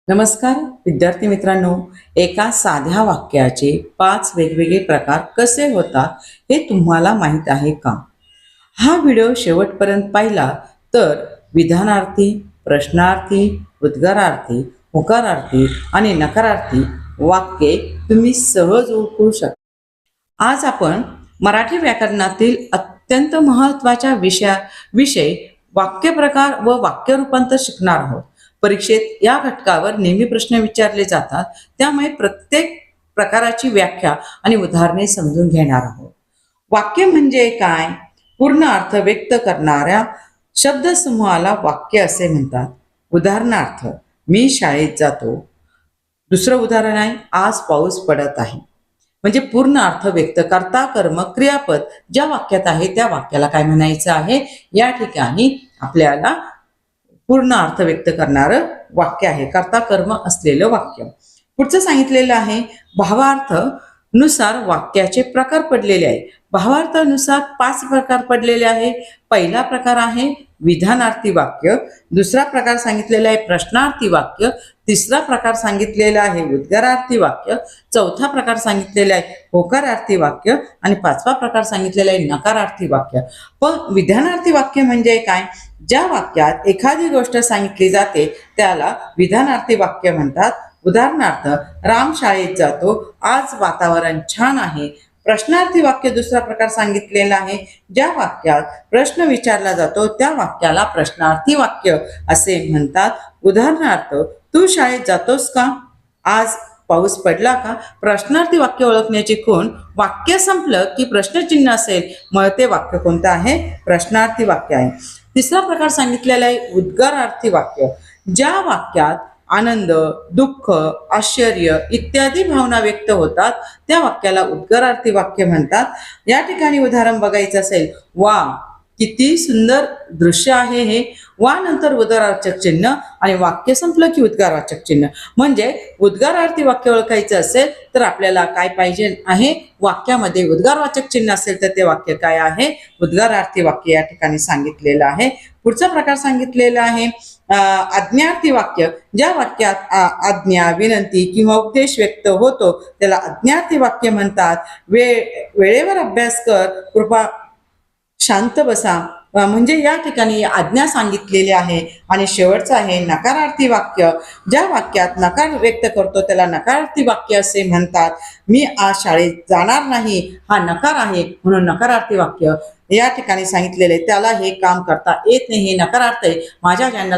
नमस्कार विद्यार्थी मित्रांनो, एका साध्या वाक्याचे 5 वेगवेगळे प्रकार कसे होतात हे तुम्हाला माहीत आहे का? हा व्हिडिओ शेवटपर्यंत पाहिला तर विधानार्थी, प्रश्नार्थी, उद्गारार्थी, होकारार्थी आणि नकारार्थी वाक्ये तुम्ही सहज ओळखू शकता. आज आपण मराठी व्याकरणातील अत्यंत महत्त्वाच्या विषय वाक्यप्रकार व वाक्य रूपांतर शिकणार आहोत. परीक्षेत या घटकावर नेहमी प्रश्न विचारले जातात, त्यामुळे प्रत्येक प्रकाराची व्याख्या आणि उदाहरणे समजून घेणार आहोत. वाक्य म्हणजे काय? पूर्ण अर्थ व्यक्त करणाऱ्या शब्दसमूहाला वाक्य असे म्हणतात. उदाहरणार्थ, मी शाळेत जातो. दुसरं उदाहरण आहे, आज पाऊस पडत आहे. म्हणजे पूर्ण अर्थ व्यक्त करता कर्म क्रियापद ज्या वाक्यात आहे त्या वाक्याला काय म्हणायचं आहे? या ठिकाणी आपल्याला पूर्ण अर्थ व्यक्त करणारं वाक्य आहे, कर्ता कर्म असलेलं वाक्य. पुढचं सांगितलेलं आहे, भावार्थ नुसार वाक्याचे प्रकार पडलेले आहे. भावार्थानुसार 5 प्रकार पडलेले आहे. पहिला प्रकार आहे विधानार्थी वाक्य, दुसरा प्रकार सांगितलेला आहे प्रश्नार्थी वाक्य, तिसरा प्रकार सांगितलेला आहे उद्गारार्थी वाक्य, चौथा प्रकार सांगितलेला आहे होकारार्थी वाक्य आणि 5वा प्रकार सांगितलेला आहे नकारार्थी वाक्य. पण विधानार्थी वाक्य म्हणजे काय? ज्या वाक्यात एखादी गोष्ट सांगितली जाते त्याला विधानार्थी वाक्य म्हणतात. उदाहरणार्थ, राम शाळेत जातो, आज वातावरण छान आहे. प्रश्नार्थी वाक्य दुसरा प्रकार सांगितलेला आहे. ज्या वाक्यात प्रश्न विचारला जातो त्या वाक्याला प्रश्नार्थी वाक्य असे म्हणतात. उदाहरणार्थ, तू शाळेत जातोस का? आज पाऊस पडला का? प्रश्नार्थी वाक्य ओळखण्याची खूण, वाक्य संपलं की प्रश्नचिन्ह असेल मग ते वाक्य कोणतं आहे? प्रश्नार्थी वाक्य आहे. तिसरा प्रकार सांगितलेला आहे उद्गारार्थी वाक्य. ज्या वाक्यात आनंद, दुःख, आश्चर्य इत्यादी भावना व्यक्त होतात त्या वाक्याला उद्गारार्थी वाक्य म्हणतात. या ठिकाणी उदाहरण बघायचं असेल, वा किती सुंदर दृश्य आहे हे. वा नंतर उद्गारवाचक चिन्ह आणि वाक्य संपलं की उद्गारवाचक चिन्ह. म्हणजे उद्गारार्थी वाक्य ओळखायचं असेल तर आपल्याला काय पाहिजे आहे? वाक्यामध्ये उद्गारवाचक चिन्ह असेल तर ते वाक्य काय आहे? उद्गारार्थी वाक्य या ठिकाणी सांगितलेलं आहे. पुढचा प्रकार सांगितलेला आहे आज्ञार्थी वाक्य. ज्या वाक्यात आज्ञा, विनंती किंवा उपदेश व्यक्त होतो त्याला आज्ञार्थी वाक्य म्हणतात. वेळेवर अभ्यास कर, कृपा शांत बसा, म्हणजे या ठिकाणी आज्ञा सांगितलेली आहे. आणि शेवटचं आहे नकारार्थी वाक्य. ज्या वाक्यात नकार व्यक्त करतो त्याला नकारार्थी वाक्य असे म्हणतात. मी आज शाळेत जाणार नाही हा नकार आहे म्हणून नकारार्थी वाक्य या ठिकाणी सांगितलेले. त्याला हे काम करता येत नाही हे नकारार्थ आहे. माझ्या चॅनल